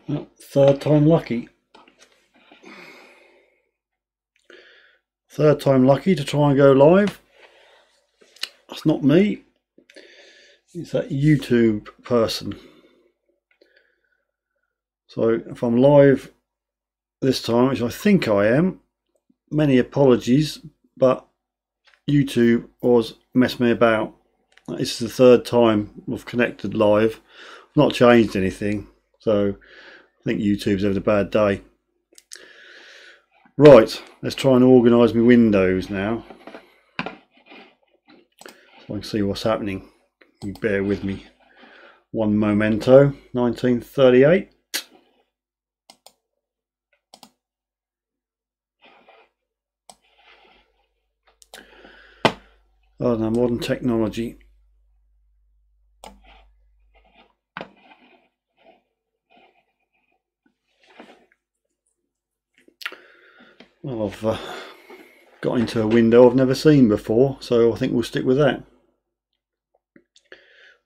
Well, third time lucky. Third time lucky to try and go live. That's not me. It's that YouTube person. So if I'm live this time, which I think I am, many apologies, but YouTube was messed me about. This is the third time we've connected live. I've not changed anything, so I think YouTube's having a bad day. Right, let's try and organise my windows now, so I can see what's happening. You bear with me. One memento, 1938. Oh no, modern technology. Well, I've got into a window I've never seen before, so I think we'll stick with that.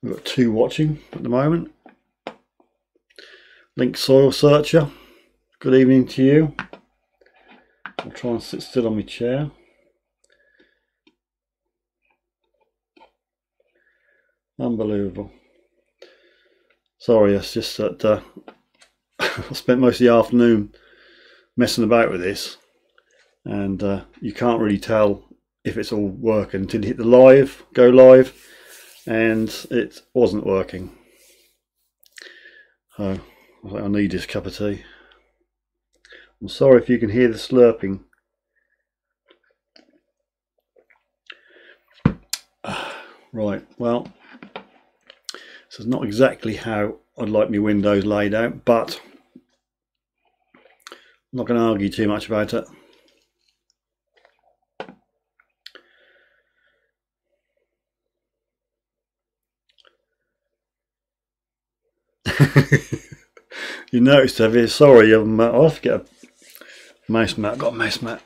We've got two watching at the moment. Link Soil Searcher, good evening to you. I'll try and sit still on my chair. Unbelievable. Sorry, it's just that I spent most of the afternoon messing about with this, and you can't really tell if it's all working until you hit the go live, and it wasn't working. So I think I need this cup of tea. I'm sorry if you can hear the slurping. Right, well, this is not exactly how I'd like my windows laid out, but I'm not going to argue too much about it. You noticed, have you? Sorry, I'll have to get a mouse mat. I've got a mouse mat.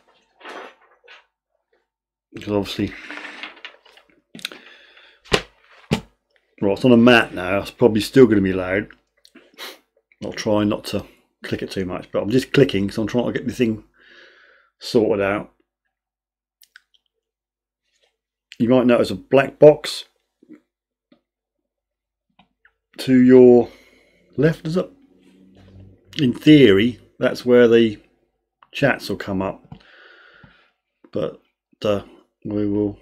Because obviously, right, it's on a mat now. It's probably still going to be loud. I'll try not to click it too much, but I'm just clicking because I'm trying to get the thing sorted out. You might notice a black box to your left, is it? In theory, that's where the chats will come up, but we will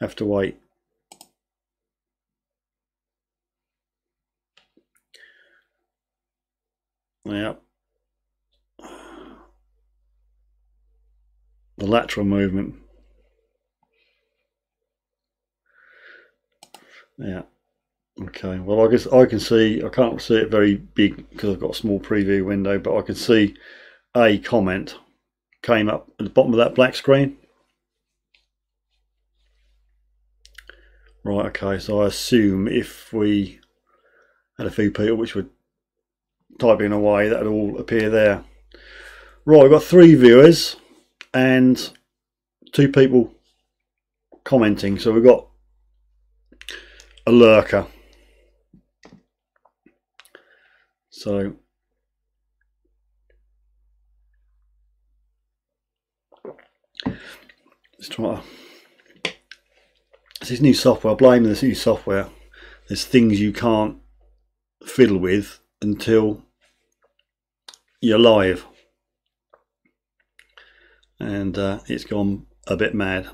have to wait. Yeah, the lateral movement. Yeah. Okay. Well, I guess I can see. I can't see it very big because I've got a small preview window, but I can see a comment came up at the bottom of that black screen. Right. Okay. So I assume if we had a few people which were typing away, that would all appear there. Right. We've got 3 viewers and 2 people commenting. So we've got a lurker. So let's try. This new software. I blame this new software. There's things you can't fiddle with until you're live, and it's gone a bit mad.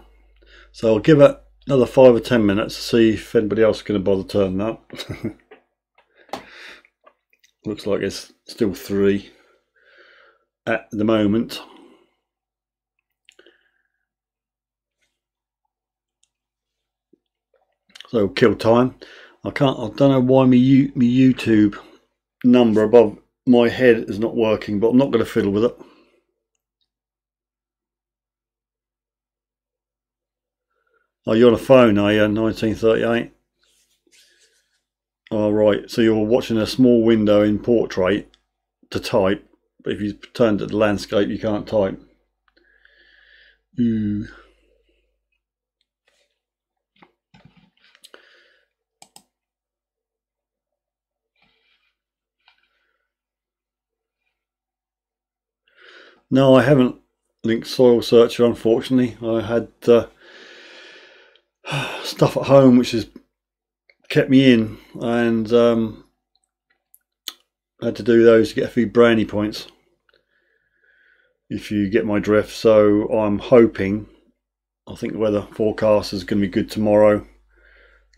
So I'll give it another 5 or 10 minutes to see if anybody else is going to bother turning up. Looks like it's still 3 at the moment. So kill time. I don't know why my YouTube number above my head is not working, but I'm not going to fiddle with it. Oh, you're on a phone, are you? 1938. All right. So you're watching a small window in portrait to type, but if you turn to the landscape, you can't type. Ooh. No, I haven't linked Soil Searcher, unfortunately. I had stuff at home which has kept me in, and I had to do those to get a few brownie points, if you get my drift. So I'm hoping, I think the weather forecast is going to be good tomorrow.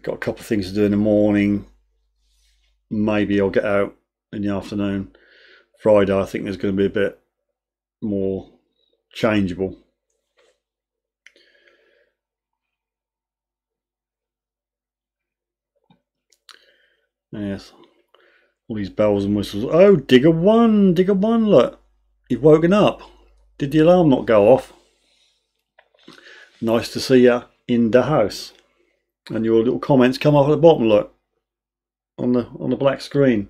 Got a couple of things to do in the morning. Maybe I'll get out in the afternoon. Friday, I think there's going to be a bit more changeable. Yes, all these bells and whistles. Oh, Digger one, look, you've woken up. Did the alarm not go off? Nice to see you in the house. And your little comments come up at the bottom, look, on the black screen.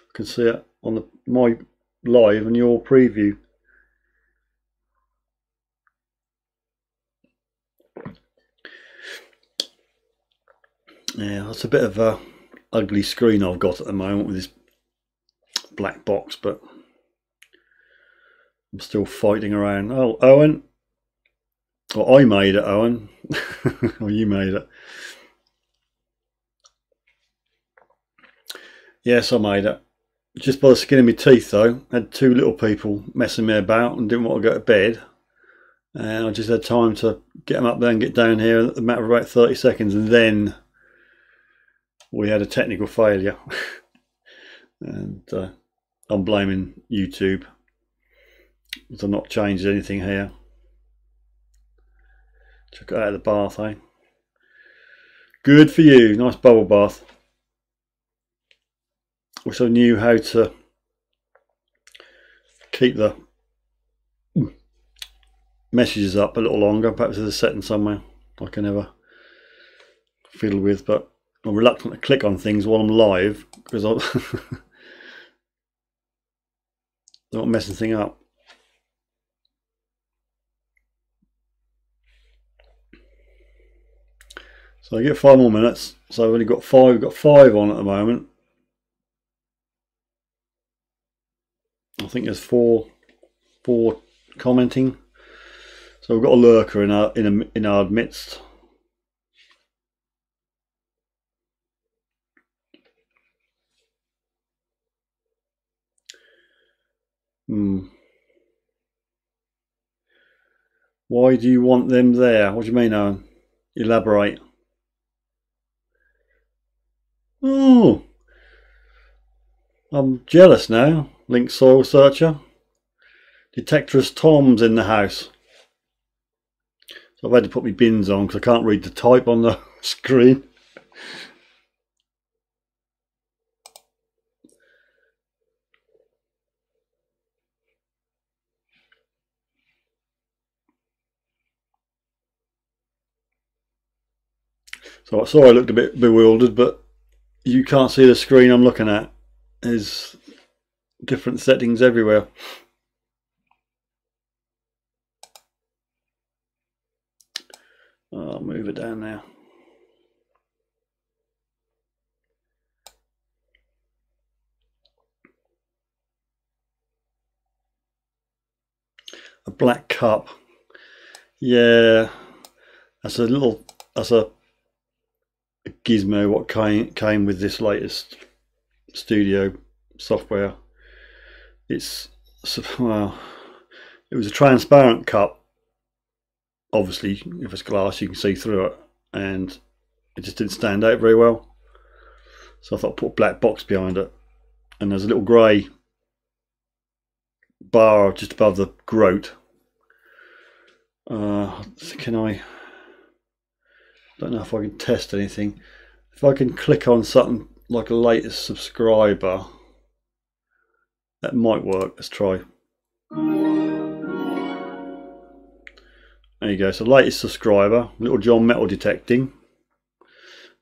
I can see it on my live and your preview. Yeah, that's a bit of a ugly screen I've got at the moment with this black box, but I'm still fighting around. Oh, Owen. Well, I made it, Owen. Or you made it. Yes, I made it. Just by the skin of my teeth, though. I had two little people messing me about and didn't want to go to bed. And I just had time to get them up there and get down here in a matter of about 30 seconds. And then we had a technical failure. And I'm blaming YouTube. Because I've not changed anything here. Took it out of the bath, eh? Good for you. Nice bubble bath. Wish I knew how to keep the messages up a little longer. Perhaps there's a setting somewhere I can never fiddle with, but I'm reluctant to click on things while I'm live because I'm not messing things up. So I get 5 more minutes. So I've only got 5. We've got 5 on at the moment. I think there's four commenting. So we've got a lurker in our midst. Why do you want them there? What do you mean, Owen? Elaborate. Oh, I'm jealous now. Link Soil Searcher. Detectorist Tom's in the house. So I've had to put my bins on because I can't read the type on the screen. So I saw I looked a bit bewildered, but you can't see the screen I'm looking at. There's different settings everywhere. I'll move it down now. A black cup. Yeah, that's a gizmo what came with this latest studio software. Well, it was a transparent cup. Obviously, if it's glass, you can see through it, and it just didn't stand out very well. So I thought I'd put a black box behind it, and there's a little grey bar just above the groat. Don't know if I can test anything. If I can click on something like a latest subscriber, that might work. Let's try. There you go. So latest subscriber, Little John Metal Detecting,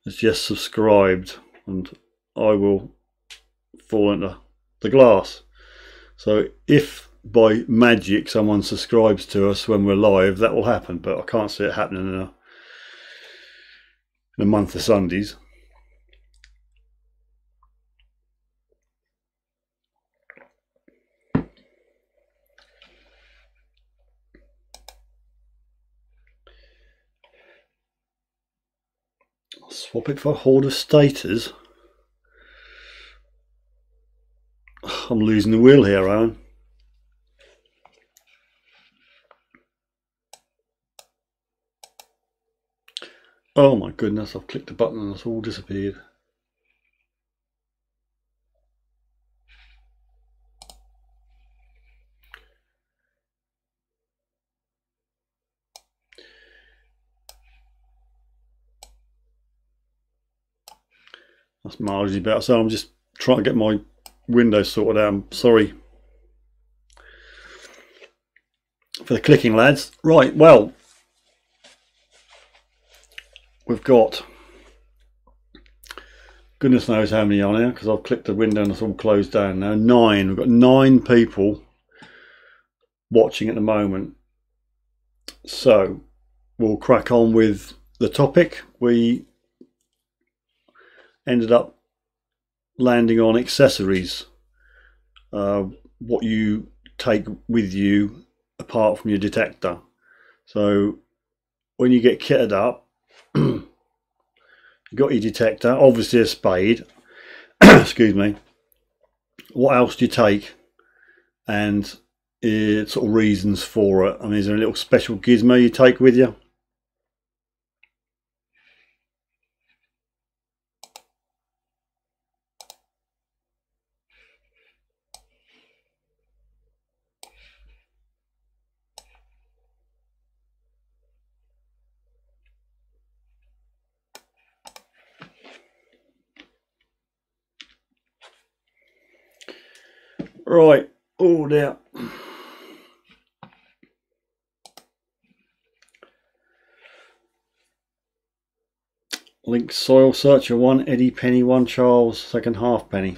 has just subscribed, and I will fall into the glass. So if by magic someone subscribes to us when we're live, that will happen, but I can't see it happening in a month of Sundays. Swap it for a horde of stators. I'm losing the wheel here, Owen. Oh my goodness, I've clicked the button and it's all disappeared. That's marginally better. So I'm just trying to get my Windows sorted out. I'm sorry for the clicking, lads. Right, well, we've got goodness knows how many on here because I've clicked the window and it's all closed down now. 9. We've got 9 people watching at the moment. So we'll crack on with the topic. We ended up landing on accessories, what you take with you apart from your detector. So when you get kitted up, you've got your detector, obviously a spade, excuse me. What else do you take, and sort of reasons for it? I mean, is there a little special gizmo you take with you? Right, oh dear. Link Soil Searcher 1, Eddie Penny 1, Charles, second halfpenny.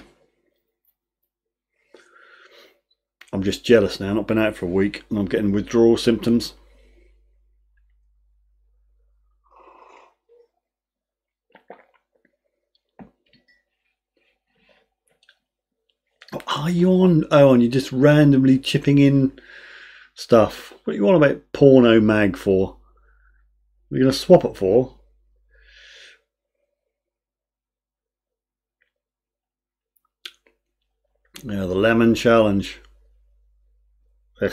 I'm just jealous now, not been out for a week and I'm getting withdrawal symptoms. What are you on? Oh, and you're just randomly chipping in stuff. What are you on about porno mag for? What are you going to swap it for? Yeah, the lemon challenge. Ugh.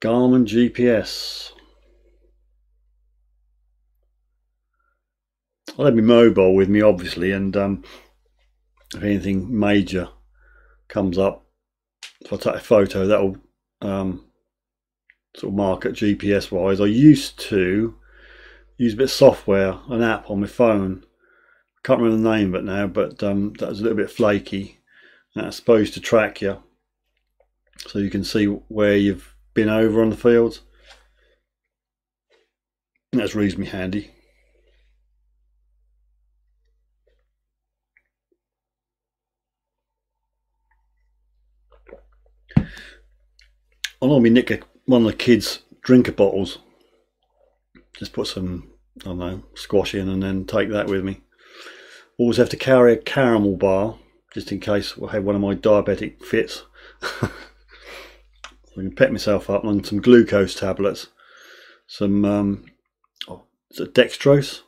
Garmin GPS. I'll have my mobile with me, obviously, and if anything major comes up, if I take a photo, that'll sort of mark it GPS wise. I used to use a bit of software, an app on my phone. I can't remember the name of it now, but that was a little bit flaky. That's supposed to track you, so you can see where you've been over on the fields. That's reasonably handy. I'll normally nick one of the kids' drinker bottles, just put some, I don't know, squash in and then take that with me. Always have to carry a caramel bar just in case I have one of my diabetic fits. I can pep myself up on some glucose tablets, some is it dextrose?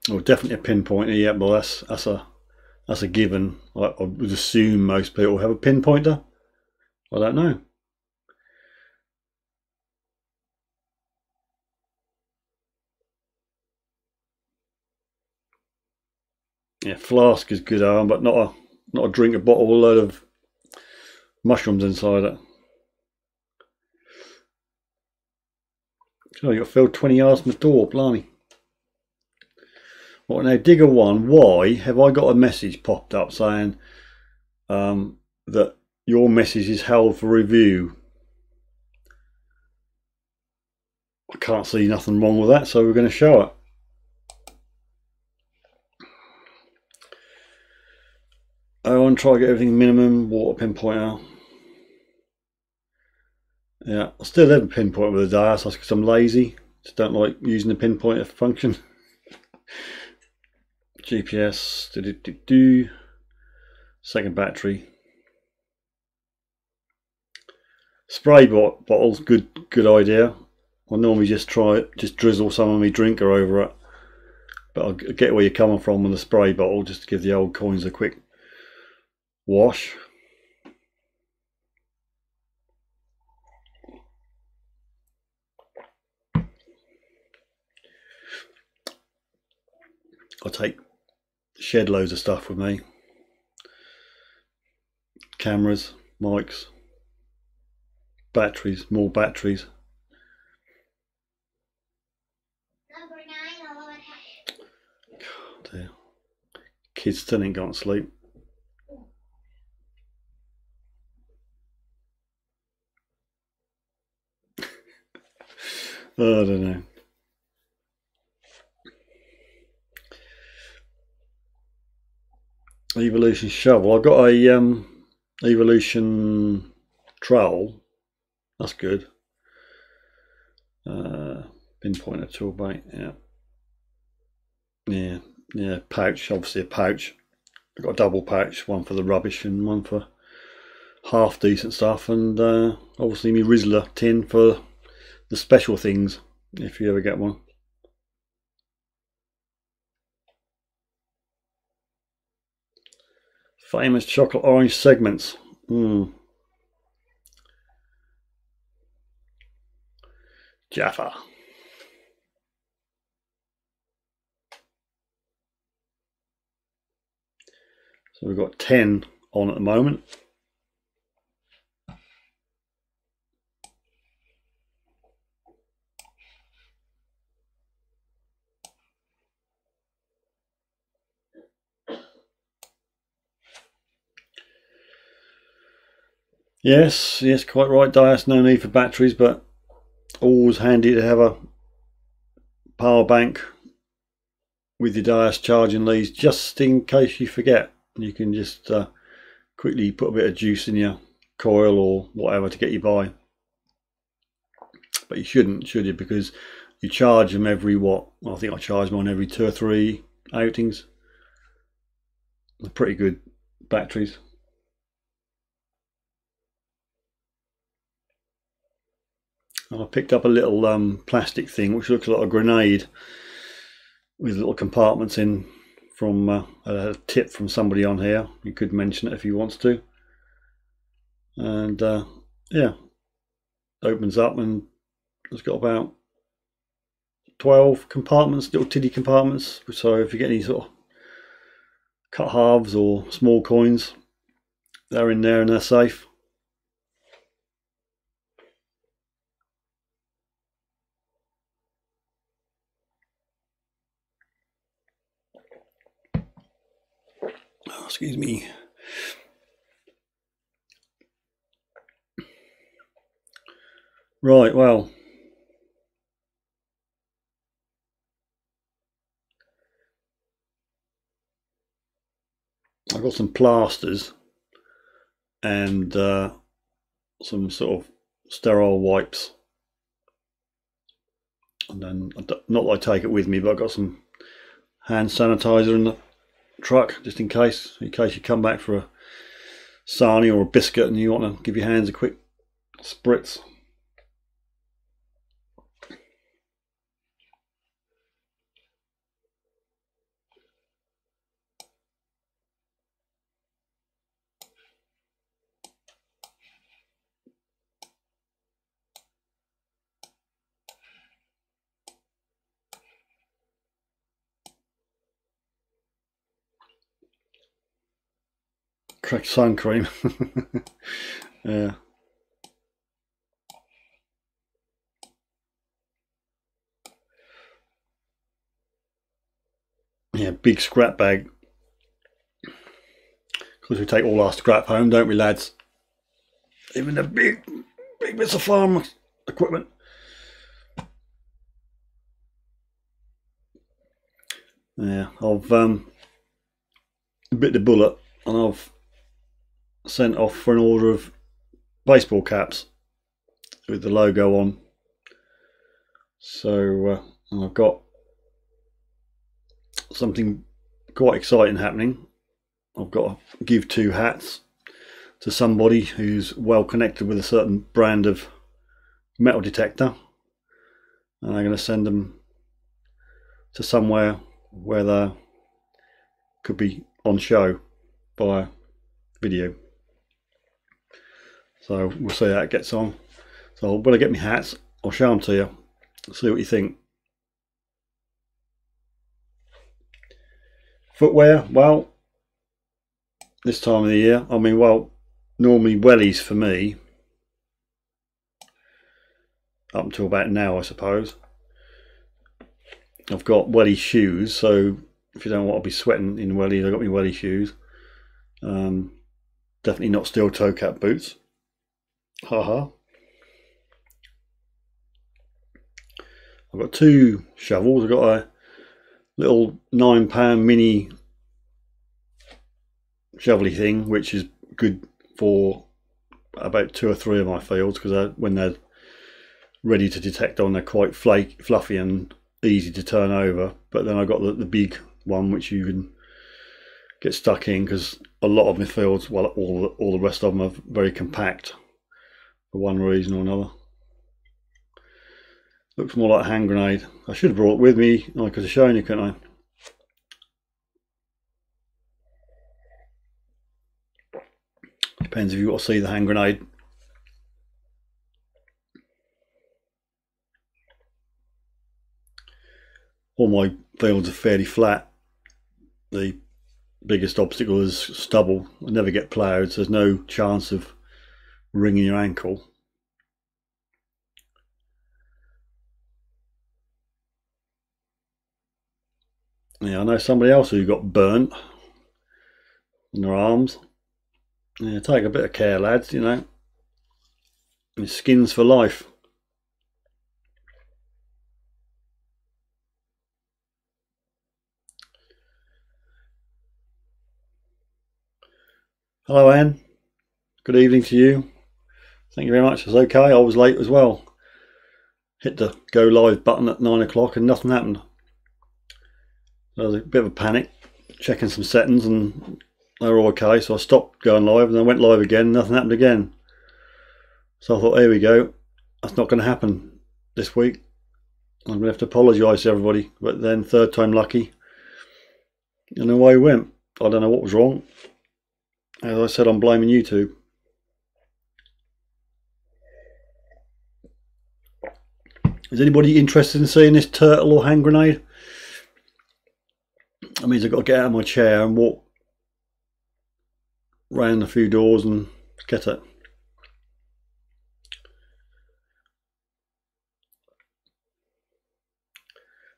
Oh, definitely a pinpointer. Yeah, well that's a given. I would assume most people have a pinpointer. I don't know. Yeah, flask is good, Aaron, but not a drinker bottle with a load of mushrooms inside it. Oh, you got filled 20 yards from the door, blimey. Right, now Digger 1, why have I got a message popped up saying that your message is held for review? I can't see nothing wrong with that, so we're going to show it. I want to try to get everything minimum, water pinpointer. Yeah, I still have a pinpointer with a dial, that's because I'm lazy. Just don't like using the pinpointer function. GPS, second battery. Spray bottles, good idea. I normally just drizzle some of my drinker over it, but I get where you're coming from with the spray bottle, just to give the old coins a quick wash. I take shed loads of stuff with me. Cameras, mics, batteries, more batteries. God, dear. Kids still ain't gone to sleep. Oh, I don't know. Evolution shovel. I've got a Evolution trowel. That's good. Pinpointer tool bait. Yeah. Pouch. Obviously a pouch. I've got a double pouch, one for the rubbish and one for half decent stuff, and obviously my Rizzler tin for the special things, if you ever get one. Famous chocolate orange segments. Jaffa. So we've got 10 on at the moment. Yes, quite right, Deus. No need for batteries, but always handy to have a power bank with your Deus charging these, just in case you forget. You can just quickly put a bit of juice in your coil or whatever to get you by. But you shouldn't, should you? Because you charge them every I think I charge mine every 2 or 3 outings. They're pretty good batteries. And I picked up a little plastic thing which looks like a grenade with little compartments in from a tip from somebody on here. You could mention it if you wants to. And yeah, opens up and it's got about 12 compartments, little tiddy compartments. So if you get any sort of cut halves or small coins, they're in there and they're safe. Oh, excuse me. Right, well, I've got some plasters and some sort of sterile wipes, and then not that I take it with me, but I've got some hand sanitizer in the truck just in case you come back for a sarnie or a biscuit and you want to give your hands a quick spritz. Crack sun cream. Yeah. Yeah, big scrap bag. Because we take all our scrap home, don't we, lads? Even the big bits of farm equipment. Yeah, I've bit the bullet and I've sent off for an order of baseball caps with the logo on. So I've got something quite exciting happening. I've got to give 2 hats. to somebody who's well connected with a certain brand of metal detector, and I'm going to send them to somewhere where they could be on show via video. So we'll see how it gets on. So when I get my hats, I'll show them to you, see what you think. Footwear, well, this time of the year, I mean, well, normally wellies for me, up until about now I suppose. I've got welly shoes, so if you don't want to be sweating in wellies, I've got my welly shoes. Definitely not steel toe cap boots. Haha. I've got two shovels. I've got a little £9 mini shovelly thing, which is good for about 2 or 3 of my fields, because when they're ready to detect on, they're quite fluffy and easy to turn over. But then I've got the big one, which you can get stuck in, because a lot of my fields, well, all the rest of them are very compact for one reason or another. Looks more like a hand grenade. I should have brought it with me. I could have shown you, couldn't I? Depends if you want to see the hand grenade. All my fields are fairly flat. The biggest obstacle is stubble. I never get ploughed, so there's no chance of wringing your ankle. Yeah, I know somebody else who got burnt in their arms. Yeah, take a bit of care, lads, you know. Your skin's for life. Hello, Anne. Good evening to you. Thank you very much. It's okay. I was late as well. Hit the go live button at 9 o'clock and nothing happened. There was a bit of a panic, checking some settings, and they were all okay. So I stopped going live and I went live again. Nothing happened again. So I thought, here we go. That's not going to happen this week. I'm going to have to apologise to everybody. But then, third time lucky, and away we went. I don't know what was wrong. As I said, I'm blaming YouTube. Is anybody interested in seeing this turtle or hand grenade? That means I've got to get out of my chair and walk round a few doors and get it.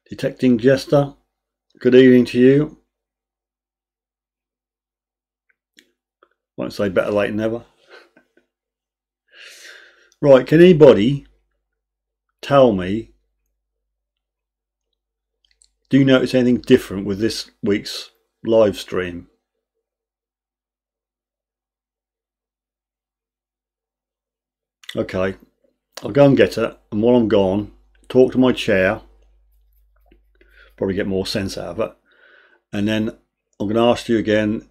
Detecting Jester, good evening to you. Won't say better late than never. Right, can anybody tell me, do you notice anything different with this week's live stream? Okay, I'll go and get it, and while I'm gone, talk to my chair, probably get more sense out of it, and then I'm going to ask you again,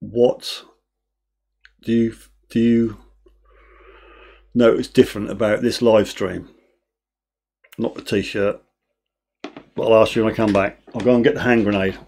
what do you notice different about this live stream? Not the t-shirt, but I'll ask you when I come back. I'll go and get the hand grenade.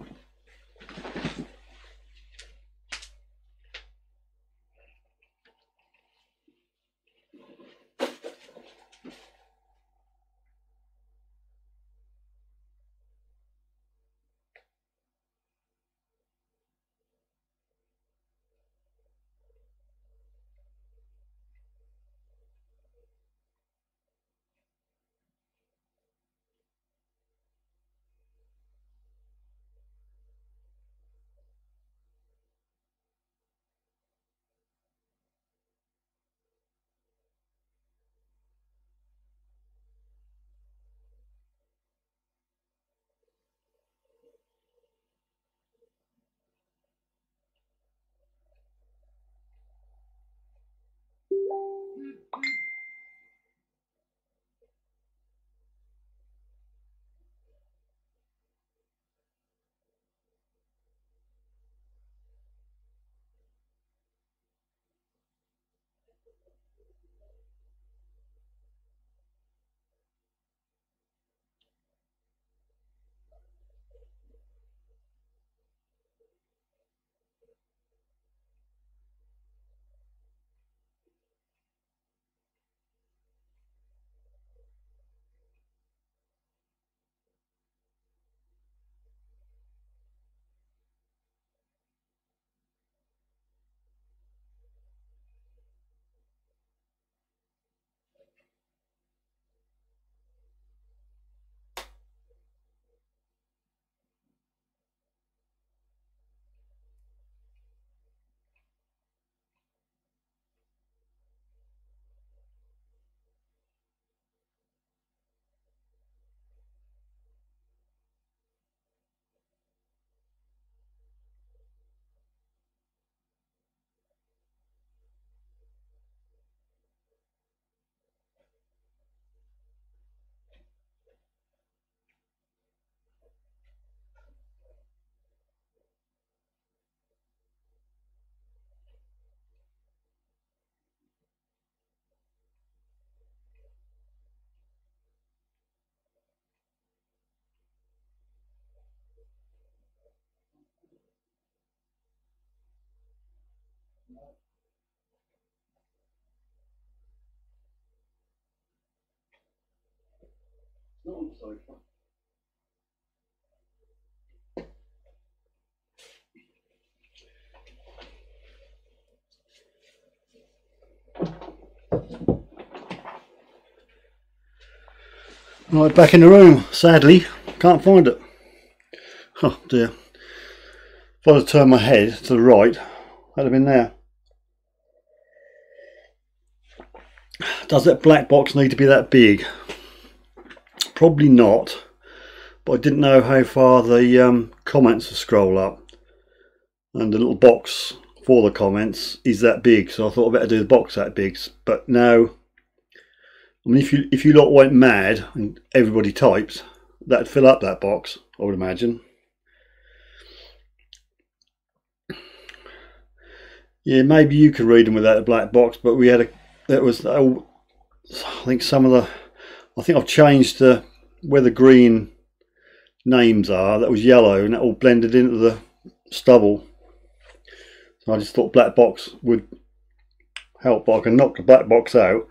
Not on the sofa. Right, back in the room. Sadly, can't find it. Oh dear. If I had turned my head to the right, that'd have been there. Does that black box need to be that big? Probably not, but I didn't know how far the comments will scroll up, and the little box for the comments is that big, so I thought I'd better do the box that big. But now, I mean, if you lot went mad and everybody typed, that'd fill up that box, I would imagine. Yeah, maybe you could read them without a black box, but we had a, that was, I think I think I've changed where the green names are. That was yellow, and that all blended into the stubble. So I just thought black box would help, but I can knock the black box out.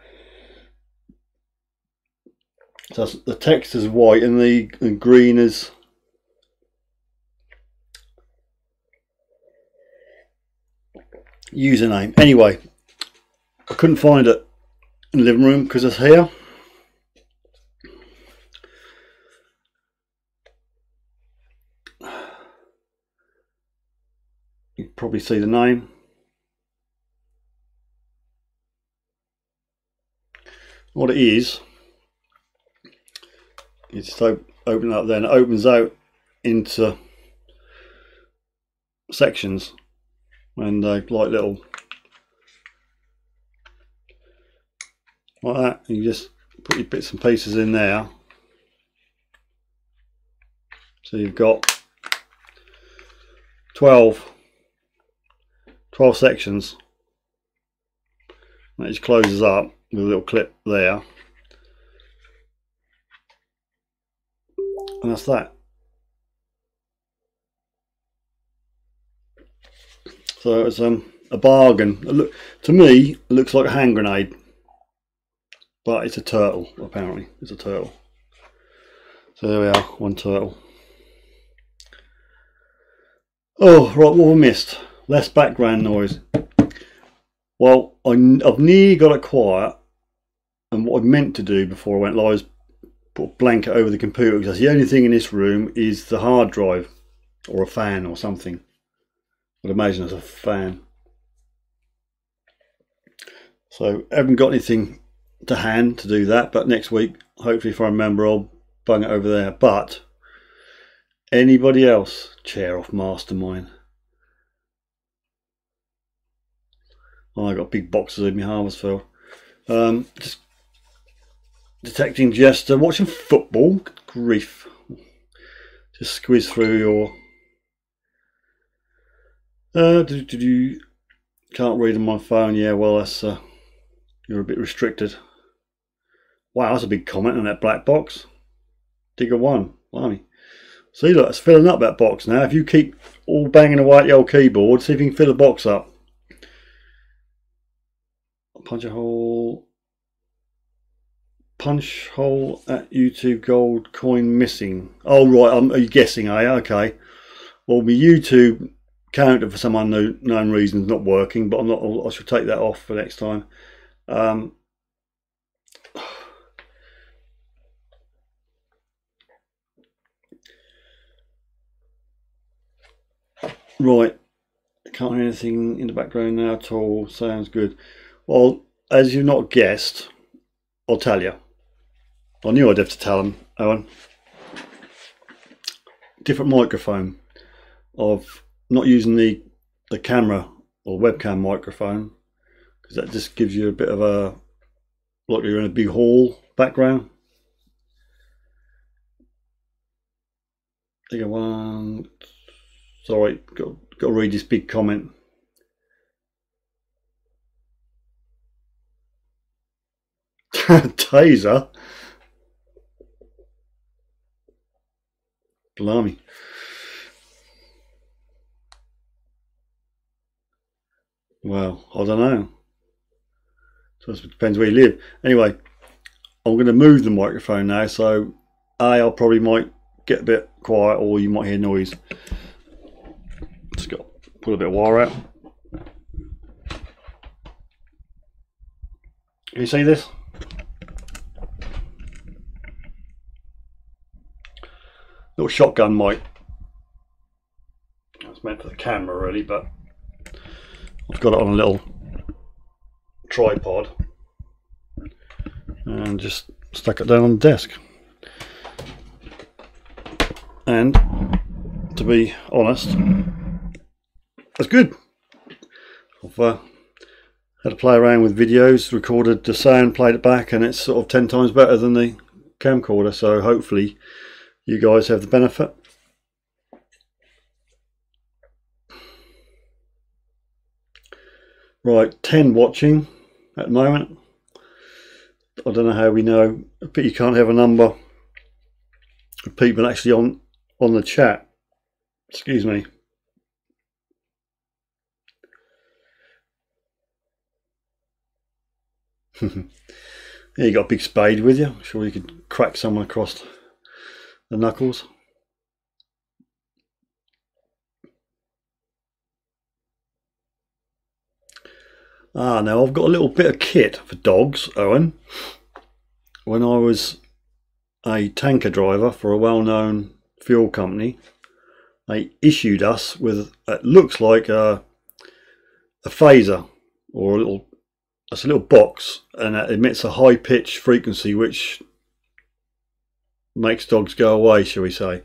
So the text is white and the green is username. Anyway, I couldn't find it in the living room because it's here. You can probably see the name. What it is, you just open it up there and it opens out into sections, and like little, like that. You just put your bits and pieces in there. So you've got 12 sections. That just closes up with a little clip there, and that's that. So it's a bargain. Look, to me, it looks like a hand grenade, but it's a turtle. Apparently, it's a turtle. So there we are, one turtle. Oh, right, what have I missed? Less background noise. Well, I've nearly got it quiet, and what I meant to do before I went live is put a blanket over the computer, because the only thing in this room is the hard drive, or a fan or something. I'd imagine it's a fan. So I haven't got anything to hand to do that, but next week, hopefully if I remember, I'll bung it over there. But anybody else, chair off mastermind. Oh, I got big boxes in my harvest field. Just detecting jester, watching football. Good grief. Just squeeze through your can't read on my phone. Yeah, well, that's you're a bit restricted. Wow, that's a big comment on that black box. Digger one. Blimey. See, look, it's filling up that box now. If you keep all banging away at the old keyboard, see if you can fill the box up. Punch hole at YouTube gold coin missing. Oh right, are you guessing? Okay. Well, my YouTube counter for some unknown reason is not working, but I should take that off for next time. Right, can't hear anything in the background now at all. Sounds good. Well, as you've not guessed, I'll tell you. I knew I'd have to tell them, Owen. Different microphone. Of not using the camera or webcam microphone, because that just gives you a bit of a, like you're in a big hall background. Take one. Sorry, got to read this big comment. Taser. Blimey. Well, I don't know. So it depends where you live. Anyway, I'm going to move the microphone now, so I probably might get a bit quiet, or you might hear noise. Just got to pull a bit of wire out. Can you see this? Little shotgun mic. It's meant for the camera really, but I've got it on a little tripod and just stuck it down on the desk. And to be honest, that's good. I've had to play around with videos, recorded the sound, played it back, and it's sort of 10 times better than the camcorder, so hopefully you guys have the benefit. Right, 10 watching at the moment. I don't know how we know, but you can't have a number of people actually on the chat. Excuse me. Yeah, you got a big spade with you. I'm sure you could crack someone across the knuckles. Now I've got a little bit of kit for dogs, Owen. When I was a tanker driver for a well-known fuel company, they issued us with, it looks like a phaser, or it's a little box, and it emits a high-pitched frequency which makes dogs go away, shall we say.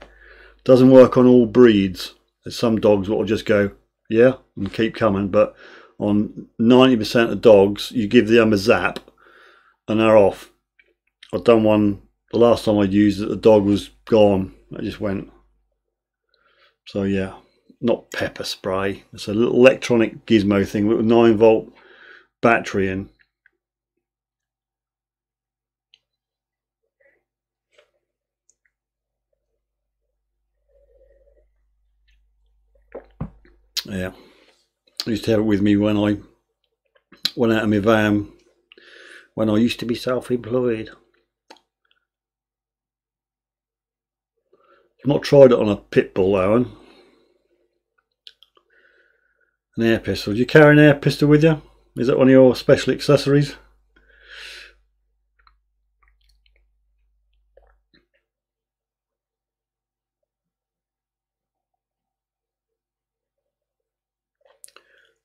Doesn't work on all breeds. There's some dogs that will just go, yeah, and keep coming, but on 90% of dogs, you give them a zap and they're off. I've done one, the last time I used it, the dog was gone. It just went. So yeah, not pepper spray. It's a little electronic gizmo thing with a 9-volt battery in. Yeah, I used to have it with me when I went out of my van when I used to be self-employed. I've not tried it on a pit bull, Owen. An air pistol. Do you carry an air pistol with you? Is that one of your special accessories?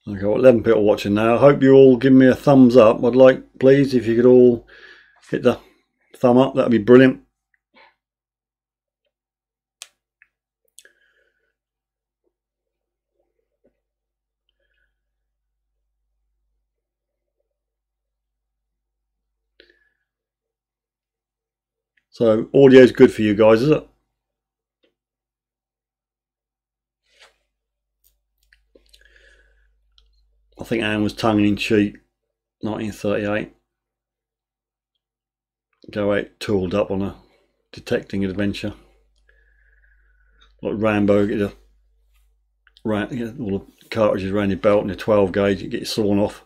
I've got 11 people watching now. I hope you all give me a thumbs up. I'd like, please, if you could all hit the thumb up, that'd be brilliant. So audio is good for you guys, is it? I think Anne was tongue-in-cheek, 1938. Go out tooled up on a detecting adventure. Like Rambo, get all the cartridges around your belt and a 12 gauge, you get your sawn off.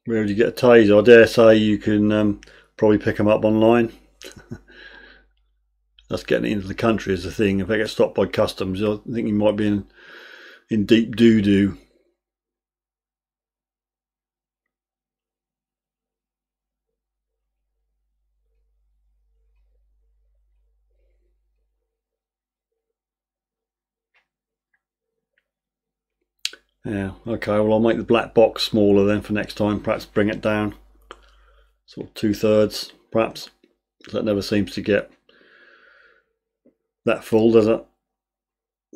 Where would you get a taser? I dare say you can probably pick them up online. That's getting into the country is the thing. If I get stopped by customs, I think you might be in deep doo-doo. Yeah, okay, well I'll make the black box smaller then for next time, perhaps bring it down. Sort of 2/3, perhaps. That never seems to get that full, does it?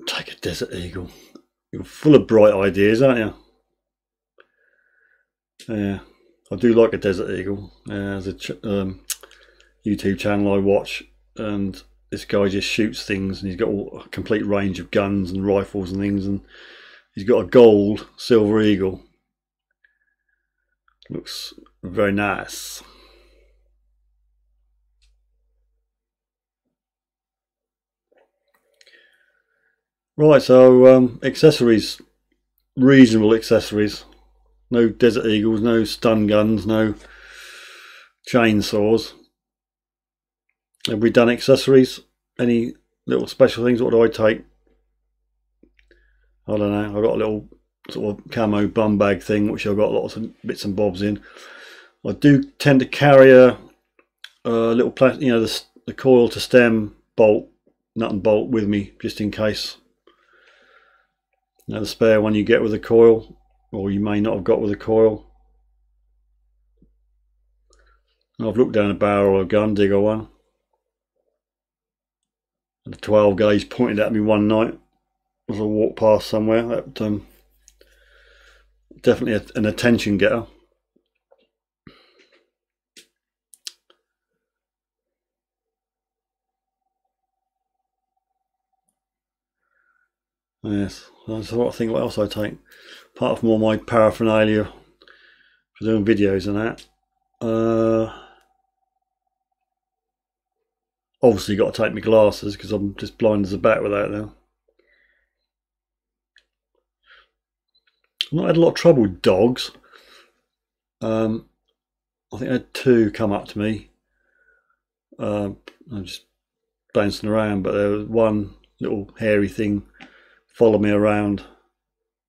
Take a Desert Eagle. You're full of bright ideas, aren't you? Yeah, I do like a Desert Eagle. There's a YouTube channel I watch, and this guy just shoots things, and he's got a complete range of guns and rifles and things, and he's got a gold Silver Eagle. Looks very nice. Right, so accessories, reasonable accessories. No Desert Eagles, no stun guns, no chainsaws. Have we done accessories? Any little special things? What do I take? I don't know. I've got a little sort of camo bum bag thing, which I've got lots of bits and bobs in. I do tend to carry a little plastic, you know, the coil to stem bolt, nut and bolt with me, just in case. You know, the spare one you get with a coil, or you may not have got with a coil. I've looked down a barrel of a gun digger one, and the 12 gauge pointed at me one night as I walked past somewhere. That definitely an attention getter. Yes, that's what I think. What else I take, apart from all my paraphernalia for doing videos and that. Obviously got to take my glasses because I'm just blind as a bat without them. I've not had a lot of trouble with dogs. I think I had two come up to me. I'm just bouncing around, but there was one little hairy thing followed me around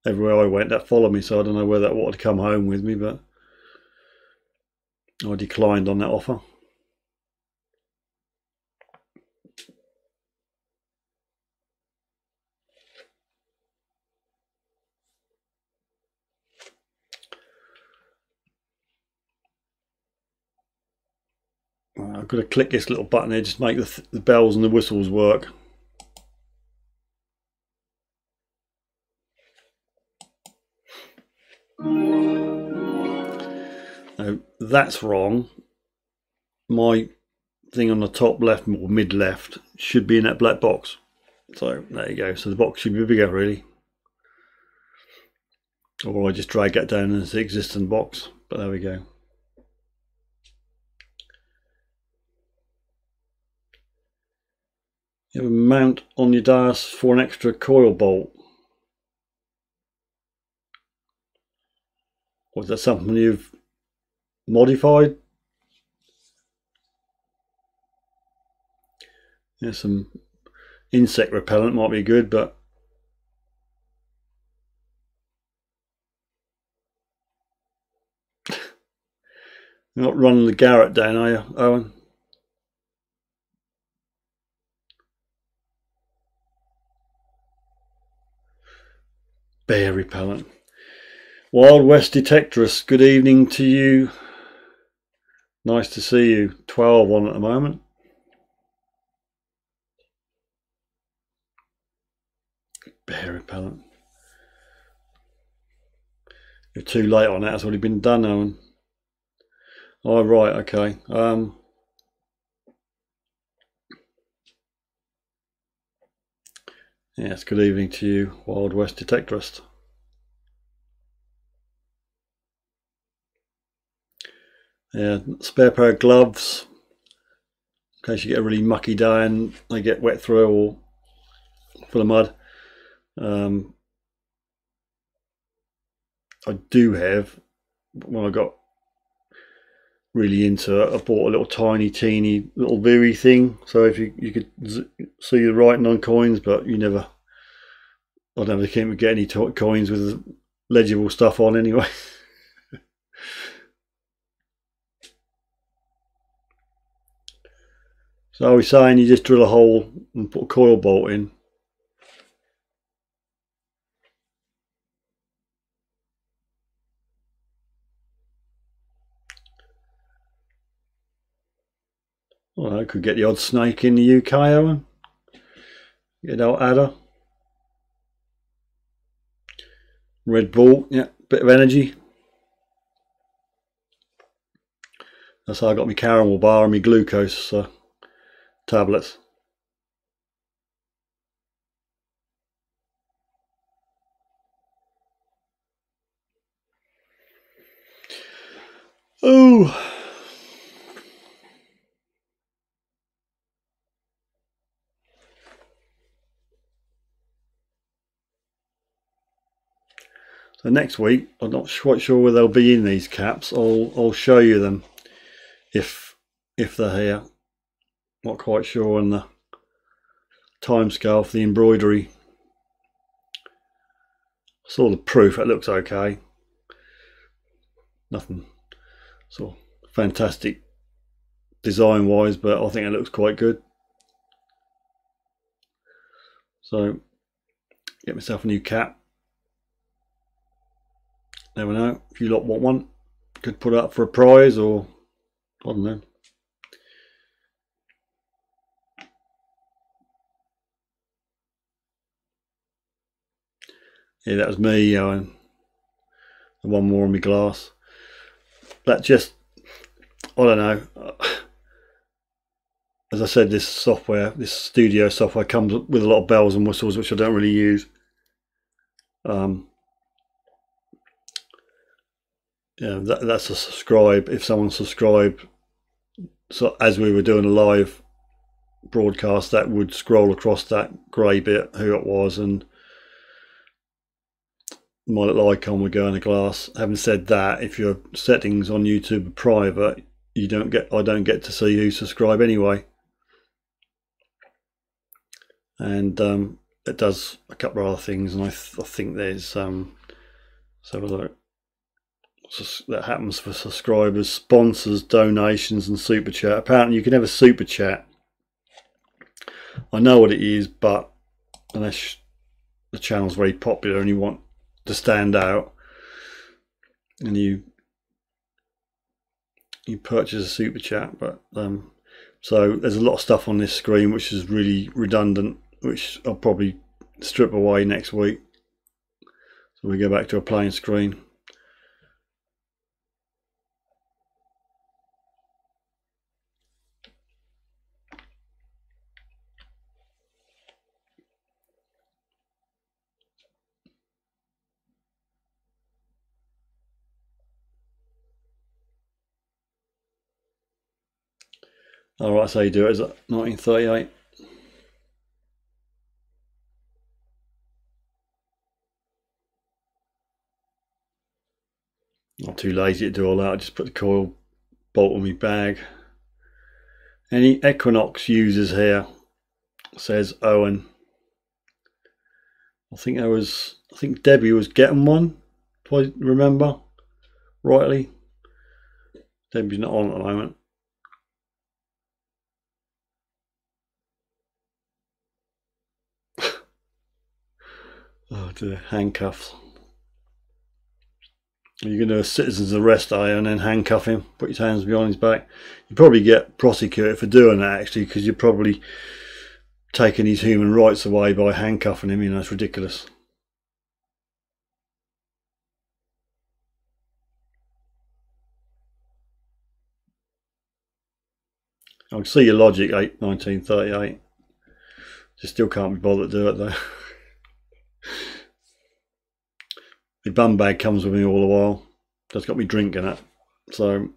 everywhere I went. That followed me, so I don't know whether that wanted to come home with me, but I declined on that offer. I've got to click this little button here just to make the bells and the whistles work. Now, that's wrong. My thing on the top left or mid left should be in that black box. So there you go. So the box should be bigger really. Or I just drag that down as the existing box. But there we go. You have a mount on your Deus for an extra coil bolt. Or is that something you've modified? Yeah, some insect repellent might be good, but you're not running the Garrett down, are you, Owen? Bear repellent. Wild West Detectorist, good evening to you. Nice to see you. 12 on at the moment. Bear repellent. You're too late on that. It's already been done, Owen. Oh, right, okay. Yes, good evening to you, Wild West Detectorist. Yeah, spare pair of gloves in case you get a really mucky day and they get wet through or full of mud. I do have, when I got really into it, I bought a little tiny teeny little Viri thing, so if you could see the writing on coins, but you never, I don't know if you can get any coins with legible stuff on anyway. So I was saying you just drill a hole and put a coil bolt in. Well, I could get the odd snake in the UK, Owen. Get an old adder. Red Bull, yeah, bit of energy. That's how I got my caramel bar and my glucose tablets. Oh. So next week, I'm not quite sure where they'll be in these caps. I'll show you them if they're here. Not quite sure on the time scale for the embroidery. I saw the proof, it looks okay. Nothing sort of fantastic design wise, but I think it looks quite good. So get myself a new cap. Never know, if you lot want one, could put it up for a prize, or I don't know. Yeah, that was me, and one more on my glass. That just, I don't know. As I said, this software, this studio software, comes with a lot of bells and whistles, which I don't really use. Yeah, that's a subscribe. If someone subscribed, so as we were doing a live broadcast, that would scroll across that grey bit, who it was, and my little icon would go in the glass. Having said that, if your settings on YouTube are private, I don't get to see who subscribe anyway. And it does a couple of other things, and I think there's so look, that happens for subscribers, sponsors, donations, and super chat. Apparently you can have a super chat. I know what it is, but unless the channel's very popular and you want to stand out, and you purchase a super chat. But so there's a lot of stuff on this screen which is really redundant, which I'll probably strip away next week, so we go back to a plain screen. All right, so you do it. Is it 1938? Not too lazy to do all that. I just put the coil bolt on my bag. Any Equinox users here? Says Owen. I think Debbie was getting one, if I remember rightly. Debbie's not on at the moment. Oh dear, handcuffs. You're going to do a citizen's arrest, are you, and then handcuff him, put his hands behind his back. You probably get prosecuted for doing that, actually, because you're probably taking his human rights away by handcuffing him. You know, it's ridiculous. I can see your logic, 1938. Just still can't be bothered to do it, though. My bum bag comes with me all the while. That's got me drinking it. So,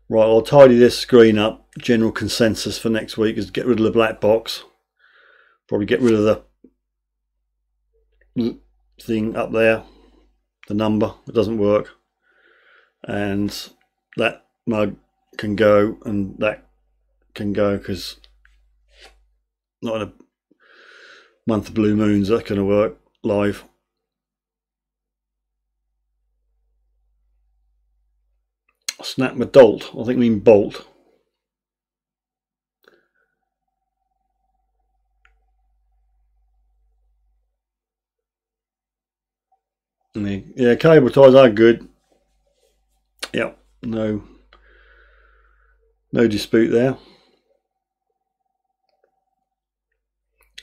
right, I'll tidy this screen up. General consensus for next week is to get rid of the black box. Probably get rid of the thing up there, the number. It doesn't work. And that mug can go, and that can go, because not in a month of blue moons that's going to work live. Snap my dolt. I think I mean bolt. Yeah, cable ties are good. Yeah, no dispute there.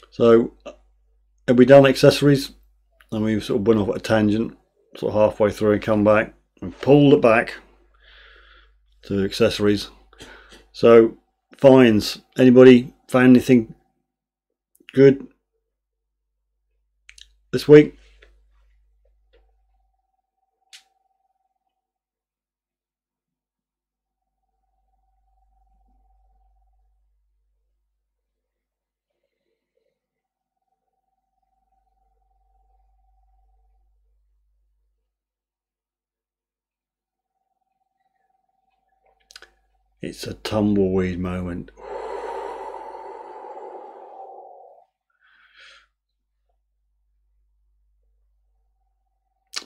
So have we done accessories? And we sort of went off at a tangent, sort of halfway through, and come back and pulled it back to accessories. So finds, anybody found anything good this week? It's a tumbleweed moment.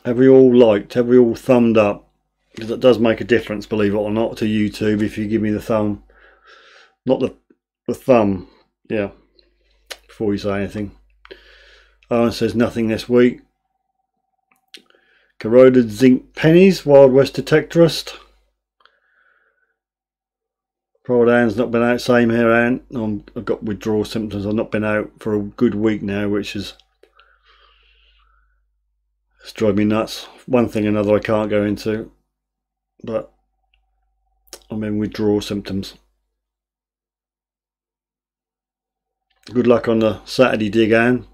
Have we all liked? Have we all thumbed up? Because that does make a difference, believe it or not, to YouTube if you give me the thumb. Not the thumb, yeah, before you say anything. Owen says nothing this week. Corroded zinc pennies, Wild West Detectorist. Private Anne's not been out, same here, Anne. I've got withdrawal symptoms. I've not been out for a good week now, which is it's driving me nuts. One thing or another I can't go into, but I'm in withdrawal symptoms. Good luck on the Saturday dig, Anne.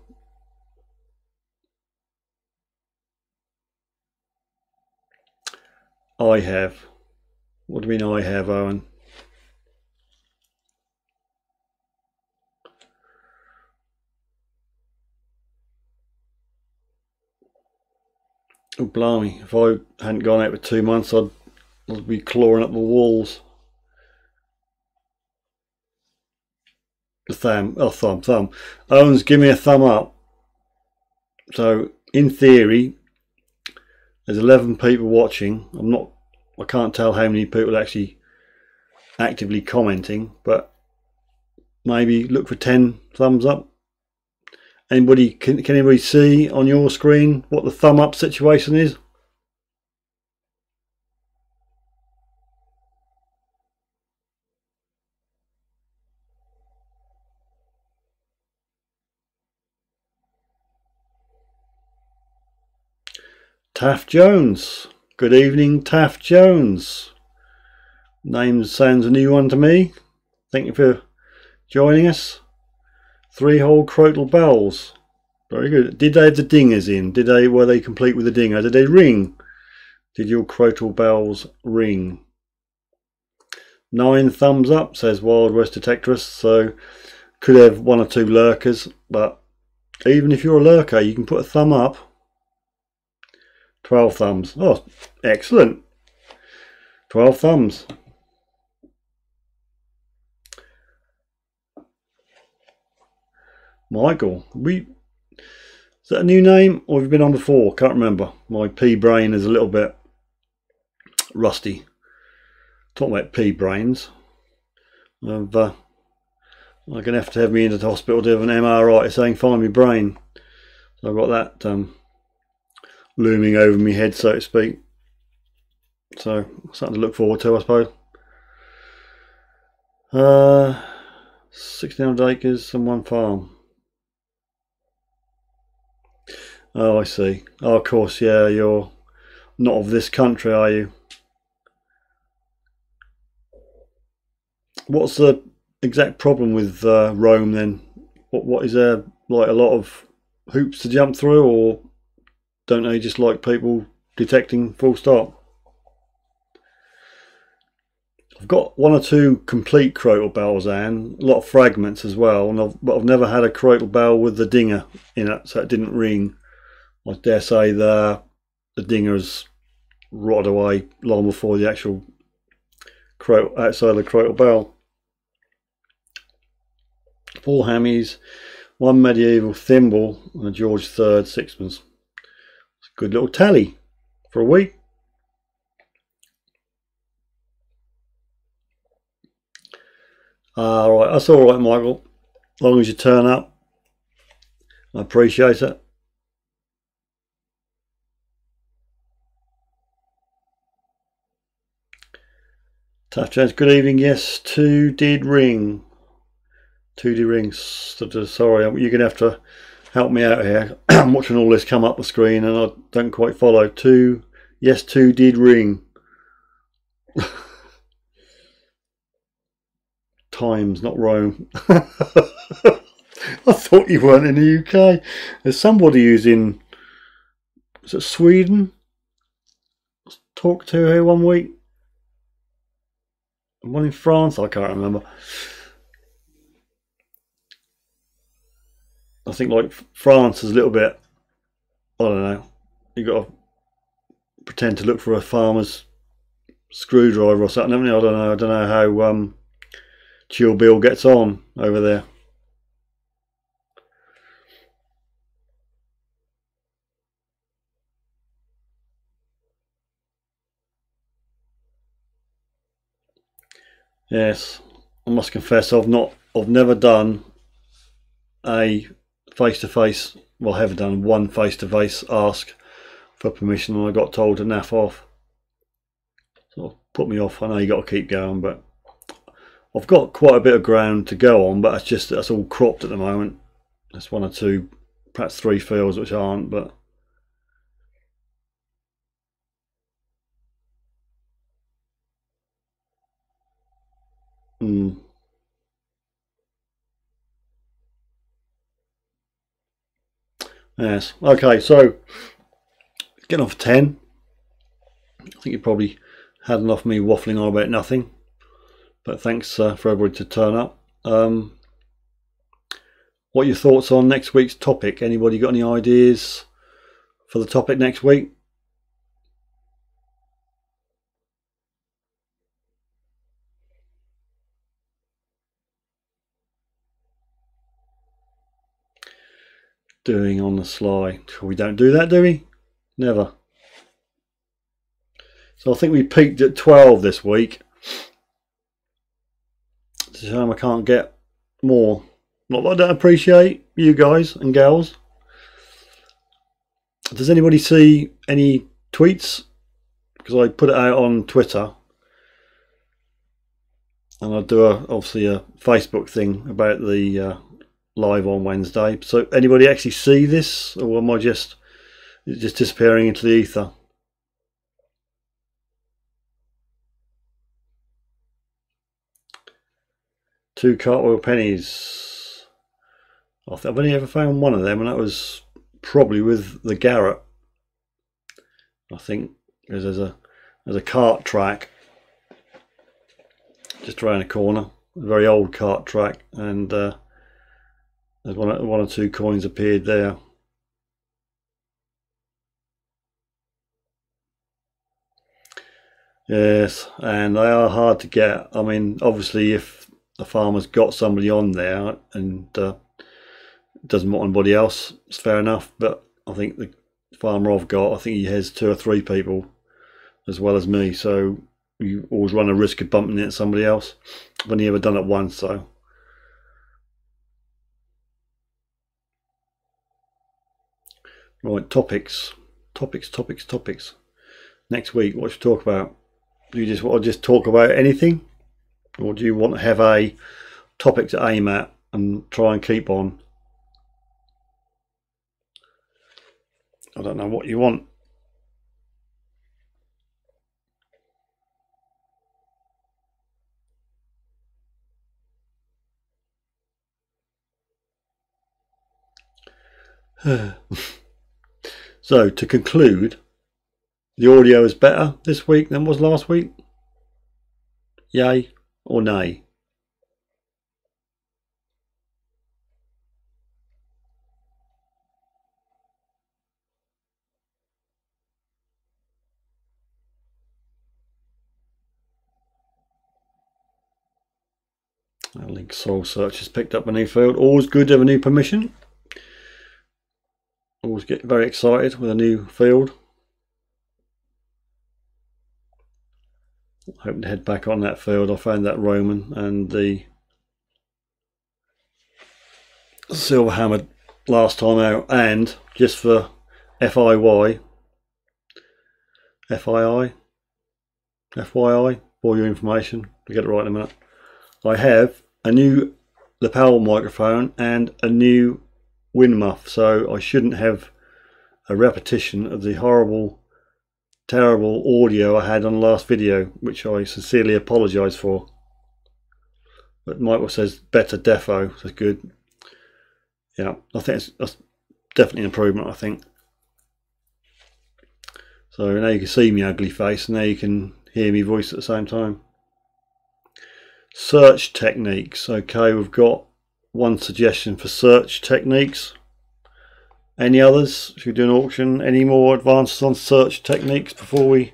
I have. What do you mean I have, Owen? Oh blimey, if I hadn't gone out for 2 months I'd be clawing up the walls. The thumb. Owen's give me a thumb up. So in theory there's 11 people watching. I can't tell how many people are actually actively commenting, but maybe look for 10 thumbs up. Anybody, can anybody see on your screen what the thumb up situation is? Taff Jones. Good evening, Taff Jones. Name sounds a new one to me. Thank you for joining us. 3-hole crotal bells. Very good. Did they have the dingers in? Were they complete with the dinger? Did they ring? Did your crotal bells ring? 9 thumbs up, says Wild West Detectorist. So could have 1 or 2 lurkers, but even if you're a lurker, you can put a thumb up. 12 thumbs. Oh, excellent. 12 thumbs. Michael, is that a new name or have you been on before? Can't remember. My pea brain is a little bit rusty. Talking about pea brains. I'm going to have me into the hospital to have an MRI saying find my brain. So I've got that looming over my head, so to speak. So something to look forward to, I suppose. 1,600 acres and 1 farm. Oh, I see. Oh, of course, yeah, you're not of this country, are you? What's the exact problem with Rome then? What is there, like a lot of hoops to jump through, or don't they just like people detecting full stop? I've got 1 or 2 complete crotal bells, Anne, a lot of fragments as well, but I've never had a crotal bell with the dinger in it, so it didn't ring. I dare say the dinger's rotted away long before the actual outside of the crotal bell. 4 hammies, 1 medieval thimble, and a George III sixpence. It's a good little tally for a week. Alright, that's alright, Michael. As long as you turn up, I appreciate it. Tough Jones, good evening. Yes, 2 did ring. 2 did ring. Sorry, you're going to have to help me out here. I'm watching all this come up the screen and I don't quite follow. 2, yes, 2 did ring. Times, not Rome. I thought you weren't in the UK. There's somebody who's in, is it Sweden? Talked to here one week. One in France, I can't remember. I think like France is a little bit, I don't know, you got to pretend to look for a farmer's screwdriver or something, haven't you? I don't know how Chill Bill gets on over there. Yes, I must confess I've never done a face-to-face, well, I have done one face-to-face ask for permission and I got told to naff off. So put me off. I know you got to keep going, but I've got quite a bit of ground to go on, but that's all cropped at the moment. There's one or two, perhaps 3 fields which aren't, but yes. Okay, so getting off 10. I think you probably had enough of me waffling on about nothing, but thanks for everybody to turn up. What are your thoughts on next week's topic? Anybody got any ideas for the topic next week? Doing on the sly. We don't do that, do we? Never. So I think we peaked at 12 this week. It's a shame I can't get more. Not that I don't appreciate you guys and gals. Does anybody see any tweets? Because I put it out on Twitter. And I do obviously a Facebook thing about the live on Wednesday. So anybody actually see this, or am I just disappearing into the ether? Two cartwheel pennies. I've only ever found one of them, and that was probably with the Garrett. I think there's a cart track just around the corner, a very old cart track, and there's one or two coins appeared there. Yes, and they are hard to get. I mean, obviously, if the farmer's got somebody on there and doesn't want anybody else, it's fair enough. But I think the farmer I've got, I think he has 2 or 3 people as well as me, so you always run a risk of bumping into somebody else. I've only ever done it once, though. Right, topics. Next week, what should we talk about? Do you just want to just talk about anything, or do you want to have a topic to aim at and try and keep on? I don't know what you want. So to conclude, the audio is better this week than was last week. Yay or nay? Link soil search has picked up a new field. Always good to have a new permission. Always get very excited with a new field. Hoping to head back on that field. I found that Roman and the silver hammered last time out, and just for FYI, for your information, to get it right in a minute, I have a new lapel microphone and a new wind muff, so I shouldn't have a repetition of the horrible, terrible audio I had on the last video, which I sincerely apologise for. But Michael says better defo, so good. Yeah, I think that's definitely an improvement, I think. So now you can see me ugly face, and now you can hear me voice at the same time. Search techniques. Okay, we've got one suggestion for search techniques. Any others? Should we do an auction? Any more advances on search techniques before we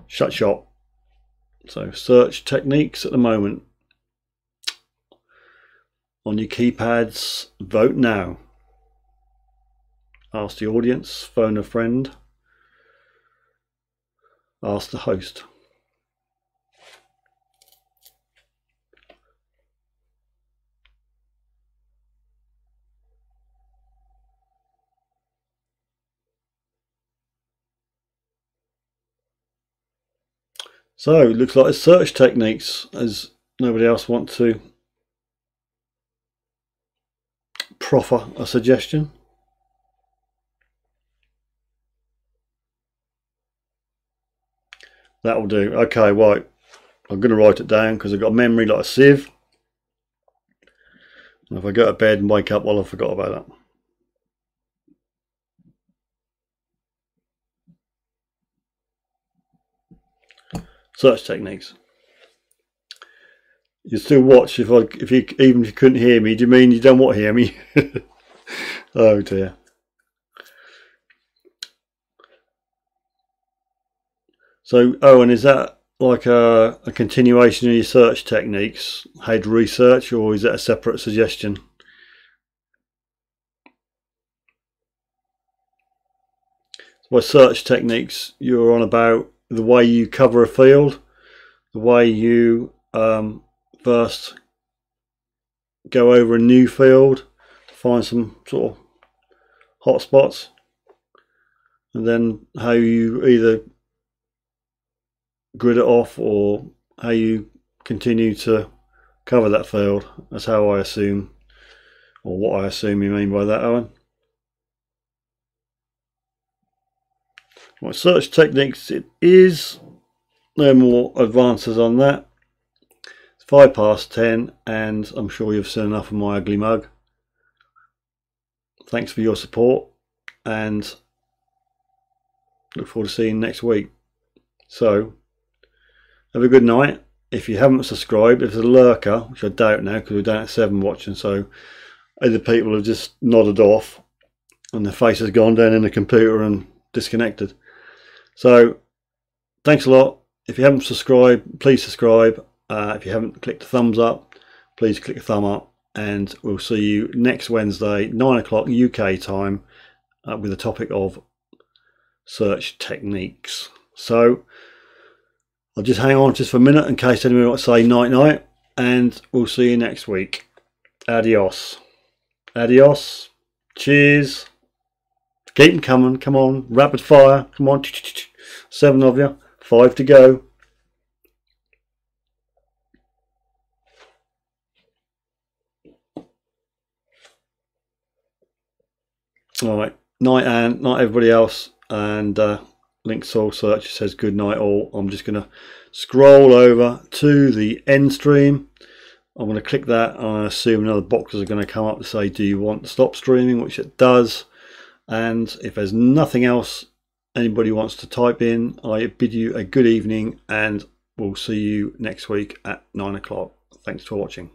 shut shop? So search techniques at the moment. On your keypads, vote now. Ask the audience, phone a friend, ask the host. So it looks like it's search techniques, as nobody else wants to proffer a suggestion. That'll do. Okay, right. I'm going to write it down because I've got a memory like a sieve. And if I go to bed and wake up, well, I forgot about that. Search techniques. You still watch if you even if you couldn't hear me. Do you mean you don't want to hear me? Oh dear. So, and is that like a continuation of your search techniques, head research, or is that a separate suggestion? By search techniques, you're on about the way you cover a field, the way you first go over a new field, find some sort of hot spots, and then how you either grid it off or how you continue to cover that field. That's how I assume, or what I assume you mean by that, Owen. Well, search techniques it is. No more advances on that. It's 10:05 and I'm sure you've seen enough of my ugly mug. Thanks for your support and look forward to seeing you next week. So have a good night. If you haven't subscribed, if there's a lurker, which I doubt now because we're down at 7 watching, so either people have just nodded off and their face has gone down in the computer and disconnected. So thanks a lot. If you haven't subscribed, please subscribe. If you haven't clicked the thumbs up, please click a thumb up, and we'll see you next Wednesday, 9 o'clock UK time, with the topic of search techniques. So I'll just hang on just for a minute in case anyone wants to say night night, and we'll see you next week. Adios. Adios. Cheers. Keep them coming. Come on. Rapid fire. Come on. 7 of you. 5 to go. Alright. Night Anne. Night everybody else. And Link Soul Search says good night all. I'm just going to scroll over to the end stream. I'm going to click that and I assume another boxes are going to come up to say do you want to stop streaming, which it does. And if there's nothing else anybody wants to type in, I bid you a good evening and we'll see you next week at 9 o'clock. Thanks for watching.